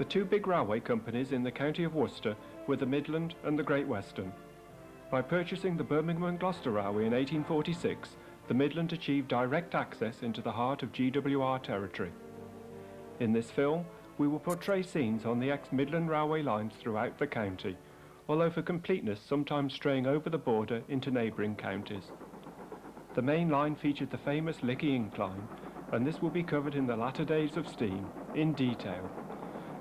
two big railway companies in the county of Worcester were the Midland and the Great Western. By purchasing the Birmingham and Gloucester Railway in 1846, the Midland achieved direct access into the heart of GWR territory. In this film, we will portray scenes on the ex-Midland Railway lines throughout the county, although for completeness sometimes straying over the border into neighbouring counties. The main line featured the famous Lickey Incline, and this will be covered in the latter days of steam in detail.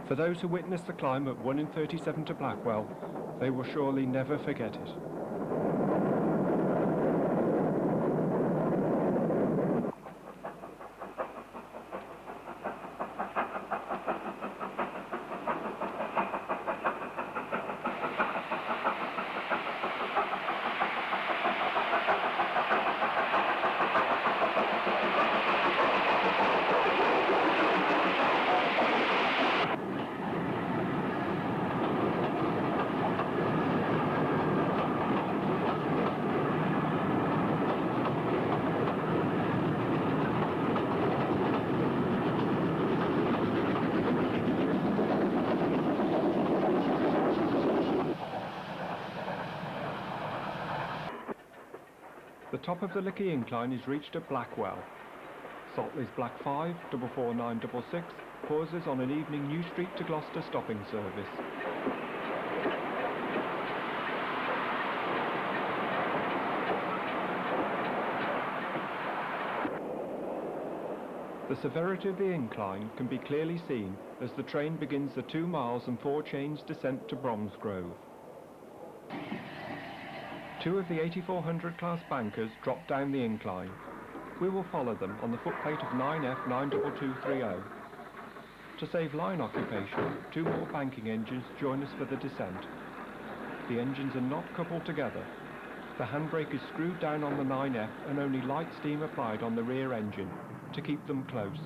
For those who witnessed the climb at 1 in 37 to Blackwell, they will surely never forget it. The top of the Lickey Incline is reached at Blackwell. Saltley's Black 5 44966 pauses on an evening New Street to Gloucester stopping service. The severity of the incline can be clearly seen as the train begins the 2 miles and 4 chains descent to Bromsgrove. Two of the 8400 class bankers drop down the incline. We will follow them on the footplate of 9F 92230. To save line occupation, 2 more banking engines join us for the descent. The engines are not coupled together. The handbrake is screwed down on the 9F and only light steam applied on the rear engine to keep them close.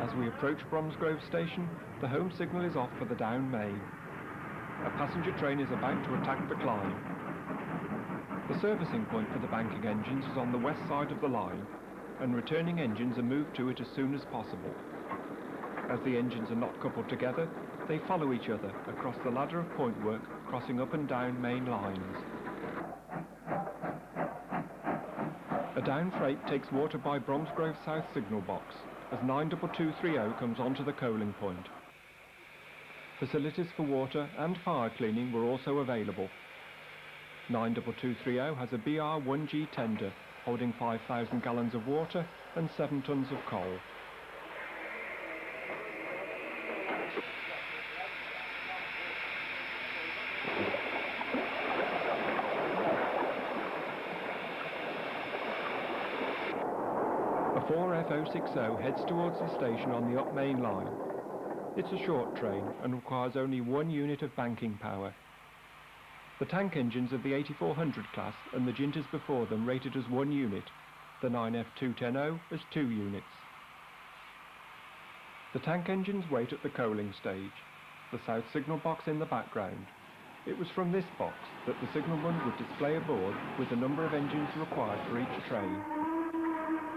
As we approach Bromsgrove station, the home signal is off for the down main. A passenger train is about to attack the climb. The servicing point for the banking engines is on the west side of the line, and returning engines are moved to it as soon as possible. As the engines are not coupled together, they follow each other across the ladder of pointwork, crossing up and down main lines. A down freight takes water by Bromsgrove South signal box as 92230 comes onto the coaling point. Facilities for water and fire cleaning were also available. 92230 has a BR1G tender holding 5,000 gallons of water and 7 tons of coal. A 4F060 heads towards the station on the up main line. It's a short train and requires only 1 unit of banking power. The tank engines of the 8400 class and the Ginters before them rated as 1 unit, the 9F210 as 2 units. The tank engines wait at the coaling stage, the south signal box in the background. It was from this box that the signalman would display a board with the number of engines required for each train.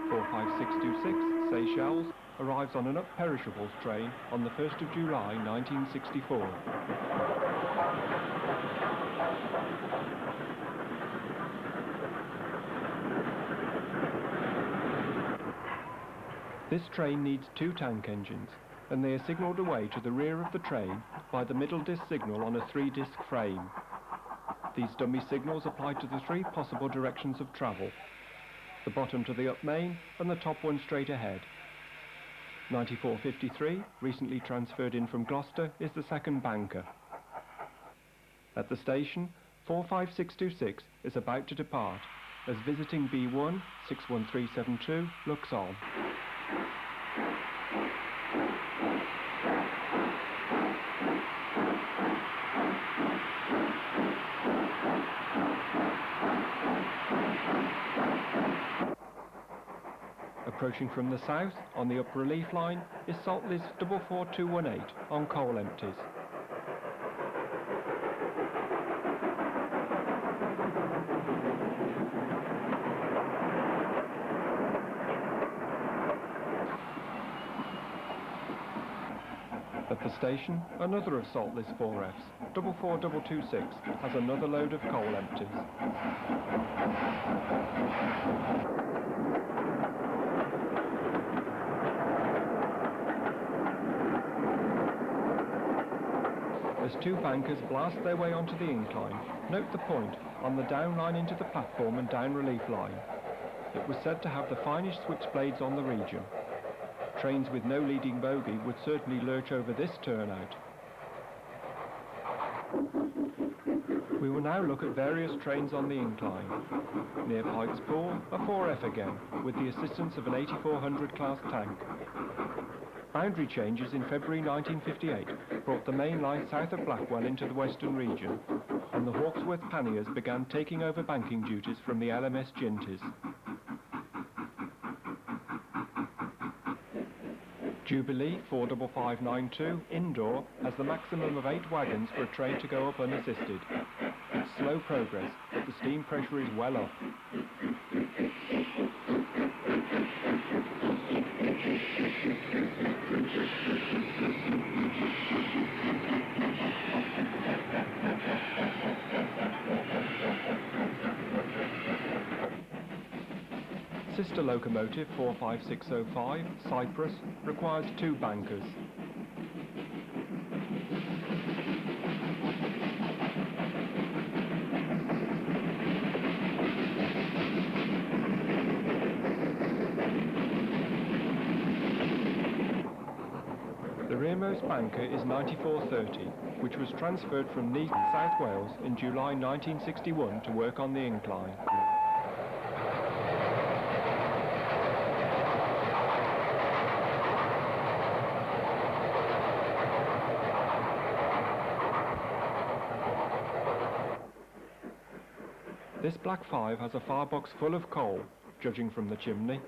45626 Seychelles arrives on an up perishables train on the 1st of July 1964. This train needs 2 tank engines, and they are signalled away to the rear of the train by the middle disc signal on a 3-disc frame. These dummy signals apply to the 3 possible directions of travel: the bottom to the up main and the top one straight ahead. 9453, recently transferred in from Gloucester, is the second banker. At the station, 45626 is about to depart as visiting B1 61372 looks on. A Approaching from the south, on the upper relief line, is Saltley's 44218 on coal empties. At the station, another of Saltley's 4Fs, 44226, has another load of coal empties. As two bankers blast their way onto the incline, note the point on the down line into the platform and down relief line. It was said to have the finest switchblades on the region. Trains with no leading bogie would certainly lurch over this turnout. We will now look at various trains on the incline. Near Pikes Pool, a 4F again, with the assistance of an 8400 class tank. Boundary changes in February 1958 brought the main line south of Blackwell into the western region, and the Hawksworth panniers began taking over banking duties from the LMS Ginties. Jubilee 45592 indoor has the maximum of 8 wagons for a train to go up unassisted. It's slow progress, but the steam pressure is well up. Sister locomotive 45605, Cyprus, requires 2 bankers. The rearmost banker is 9430, which was transferred from Neath, South Wales in July 1961 to work on the incline. This Black 5 has a firebox full of coal, judging from the chimney.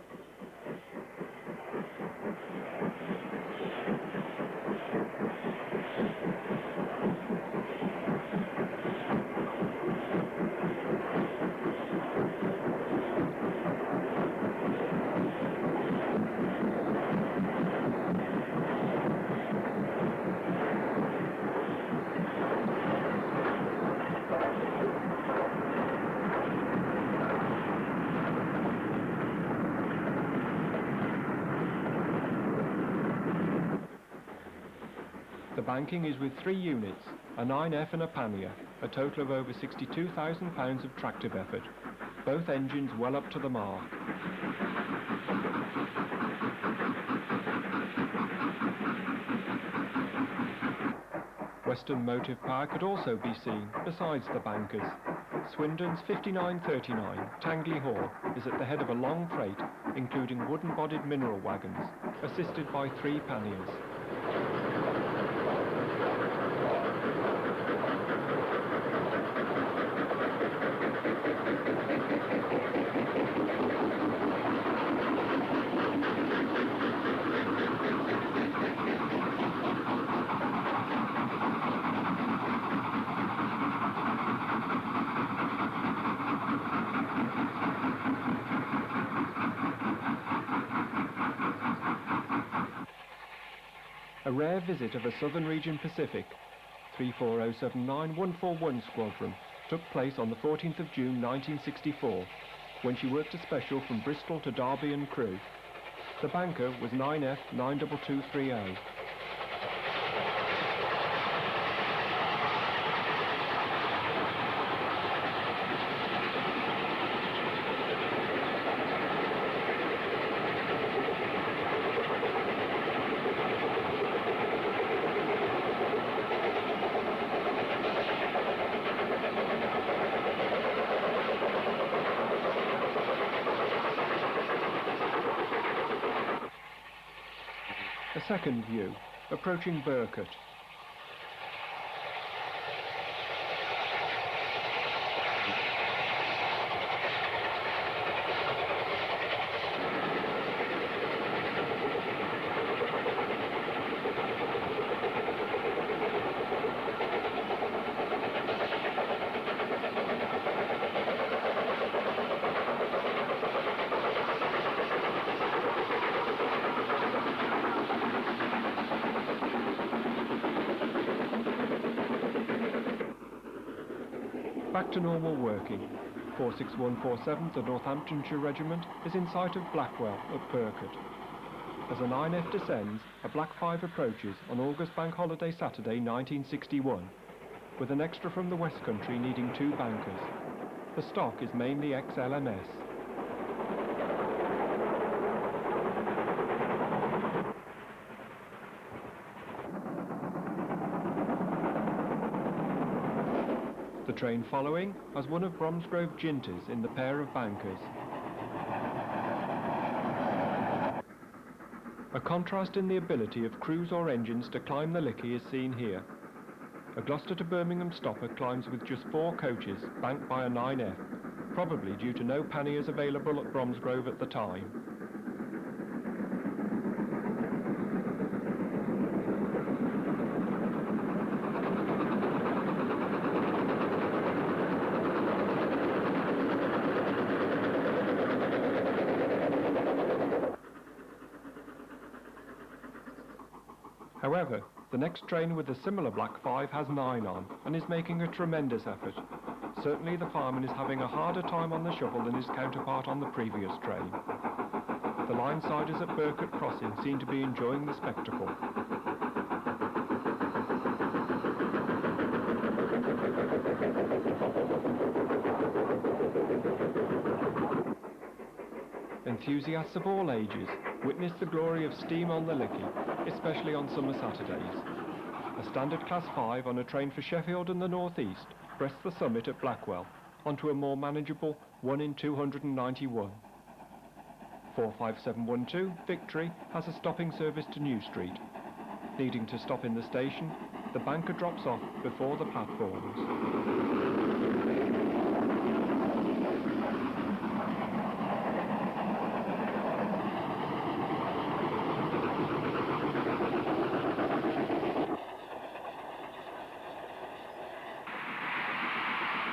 The banking is with 3 units, a 9F and a pannier, a total of over £62,000 of tractive effort, both engines well up to the mark. Western motive power could also be seen, besides the bankers. Swindon's 5939, Tangley Hall, is at the head of a long freight, including wooden-bodied mineral wagons, assisted by 3 panniers. A rare visit of a Southern Region Pacific 34079-141 Squadron took place on the 14th of June 1964, when she worked a special from Bristol to Derby and Crewe. The banker was 9F 92230. A second view, approaching Burkett. back to normal working. 46147, the Northamptonshire Regiment, is in sight of Blackwell at Burkett. As a 9F descends, a Black 5 approaches on August Bank Holiday Saturday 1961, with an extra from the West Country needing 2 bankers. The stock is mainly ex-LMS. The train following has one of Bromsgrove ginters in the pair of bankers. A contrast in the ability of crews or engines to climb the Lickey is seen here. A Gloucester to Birmingham stopper climbs with just 4 coaches, banked by a 9F, probably due to no panniers available at Bromsgrove at the time. However, the next train with a similar Black 5 has 9 on and is making a tremendous effort. Certainly the fireman is having a harder time on the shovel than his counterpart on the previous train. The line-siders at Burkett Crossing seem to be enjoying the spectacle. Enthusiasts of all ages witness the glory of steam on the Lickey, especially on summer Saturdays. A standard Class 5 on a train for Sheffield and the North East breasts the summit at Blackwell onto a more manageable 1 in 291. 45712 Victory has a stopping service to New Street. Needing to stop in the station, the banker drops off before the platforms.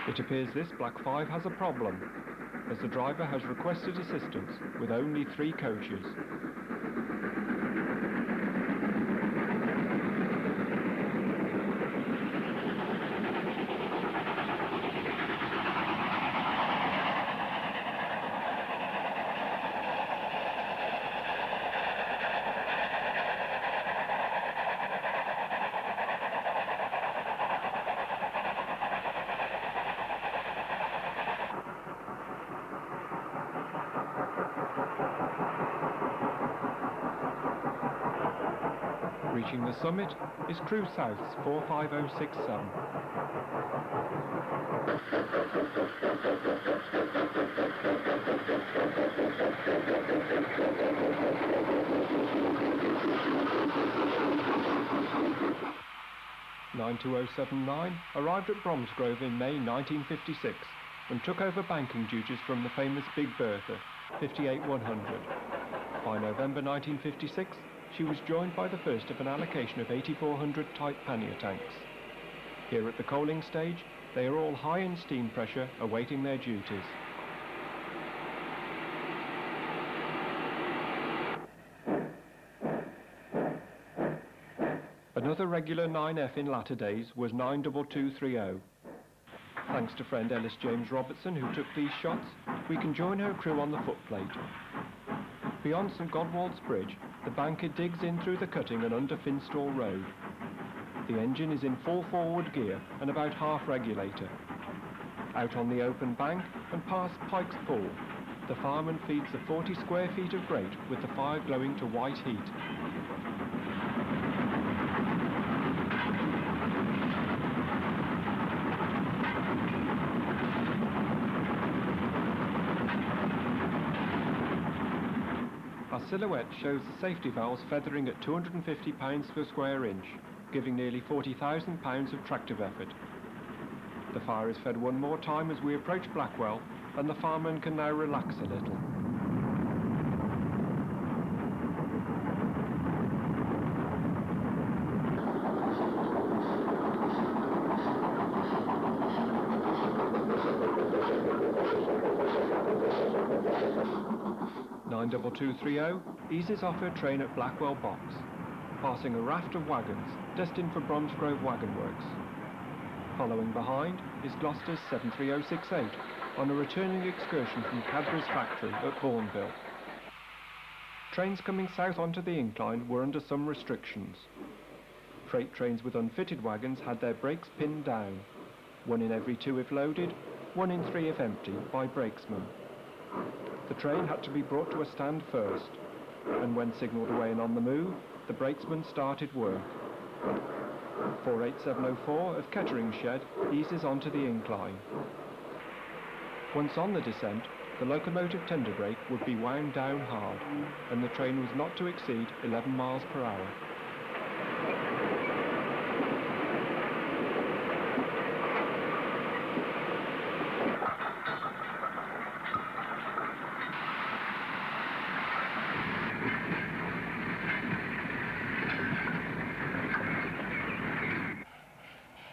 It appears this Black 5 has a problem, as the driver has requested assistance with only 3 coaches. Reaching the summit is Crew South's 45067. (92079) arrived at Bromsgrove in May 1956 and took over banking duties from the famous Big Bertha, 58100. By November 1956, she was joined by the first of an allocation of 8400 type pannier tanks. Here at the coaling stage, they are all high in steam pressure, awaiting their duties. Another regular 9F in latter days was 92230. Thanks to friend Ellis James Robertson, who took these shots, we can join her crew on the footplate. Beyond St Godwald's Bridge, the banker digs in through the cutting and under Finstall Road. The engine is in full forward gear and about half regulator. Out on the open bank and past Pike's Pool, the fireman feeds the 40 square feet of grate with the fire glowing to white heat. Our silhouette shows the safety valves feathering at 250 pounds per square inch, giving nearly 40,000 pounds of tractive effort. The fire is fed one more time as we approach Blackwell, and the fireman can now relax a little. (92230) eases off her train at Blackwell Box, passing a raft of wagons destined for Bromsgrove Wagon Works. Following behind is Gloucester's 73068 on a returning excursion from Cadbury's factory at Bourneville. Trains coming south onto the incline were under some restrictions. Freight trains with unfitted wagons had their brakes pinned down, 1 in every 2 if loaded, 1 in 3 if empty, by brakesmen. The train had to be brought to a stand first, and when signalled away and on the move, the brakesman started work. 48704 of Kettering Shed eases onto the incline. Once on the descent, the locomotive tender brake would be wound down hard, and the train was not to exceed 11 miles per hour.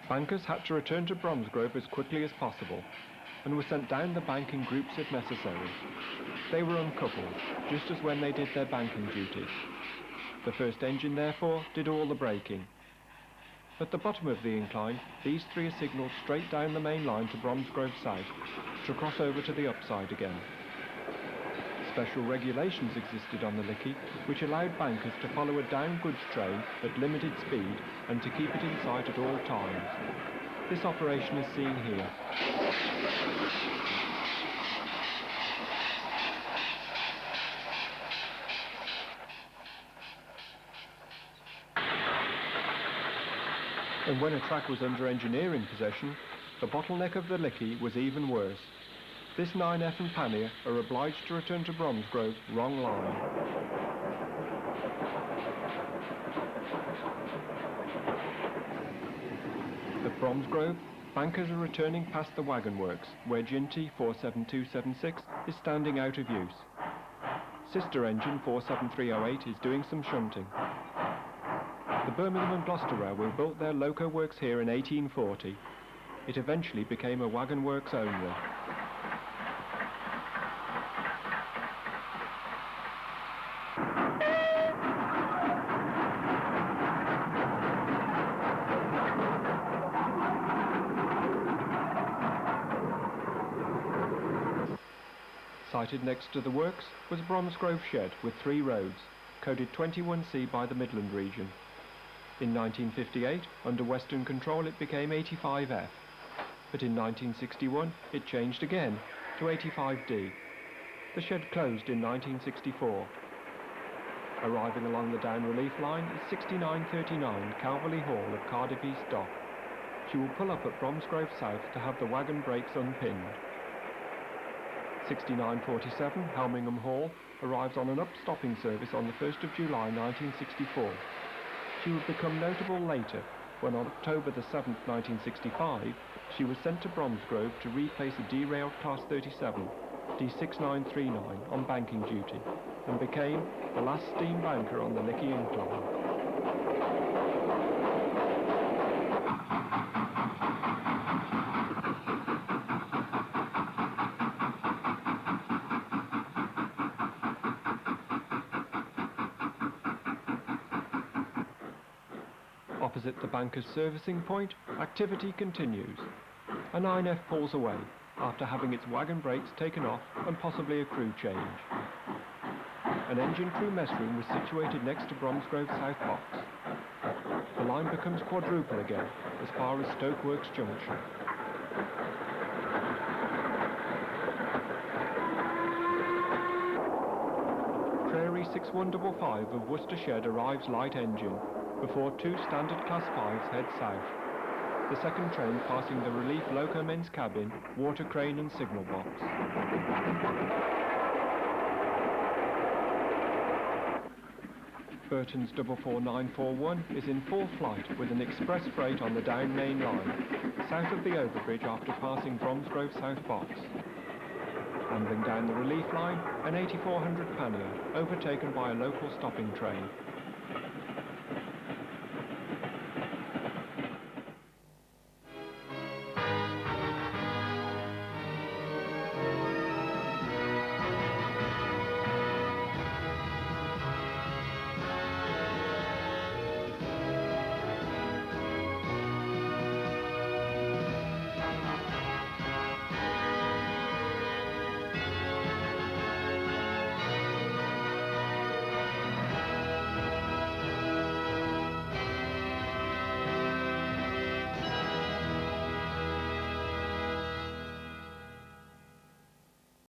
Bankers had to return to Bromsgrove as quickly as possible, and were sent down the bank in groups if necessary. They were uncoupled, just as when they did their banking duties. The first engine, therefore, did all the braking. At the bottom of the incline, these 3 are signalled straight down the main line to Bromsgrove South, to cross over to the upside again. Special regulations existed on the Lickey, which allowed bankers to follow a down goods train at limited speed and to keep it in sight at all times. This operation is seen here. And when a track was under engineering possession, the bottleneck of the Lickey was even worse. This 9F and Pannier are obliged to return to Bromsgrove wrong line. At Bromsgrove, bankers are returning past the wagon works, where Ginty 47276 is standing out of use. Sister engine 47308 is doing some shunting. The Birmingham and Gloucester Railway built their loco works here in 1840. It eventually became a wagon works only. Sited next to the works was Bromsgrove Shed with 3 roads, coded 21C by the Midland region. In 1958, under Western control, it became 85F, but in 1961 it changed again to 85D. The shed closed in 1964. Arriving along the down relief line is 6939 Calverley Hall of Cardiff East Dock. She will pull up at Bromsgrove South to have the wagon brakes unpinned. 6947 Helmingham Hall arrives on an up-stopping service on the 1st of July 1964. She would become notable later when on October the 7th, 1965, she was sent to Bromsgrove to replace a derailed Class 37, D6939, on banking duty, and became the last steam banker on the Lickey Incline. Opposite the banker's servicing point, activity continues. A 9F pulls away, after having its wagon brakes taken off and possibly a crew change. An engine crew mess room was situated next to Bromsgrove South Box. The line becomes quadruple again, as far as Stoke Works Junction. Prairie 6155 of Worcester Shed arrives light engine, before 2 standard Class 5s head south. The second train passing the relief loco men's cabin, water crane and signal box. Burton's 44941 is in full flight with an express freight on the down main line, south of the overbridge after passing Bromsgrove South Box. Ambling down the relief line, an 8400 Pannier, overtaken by a local stopping train,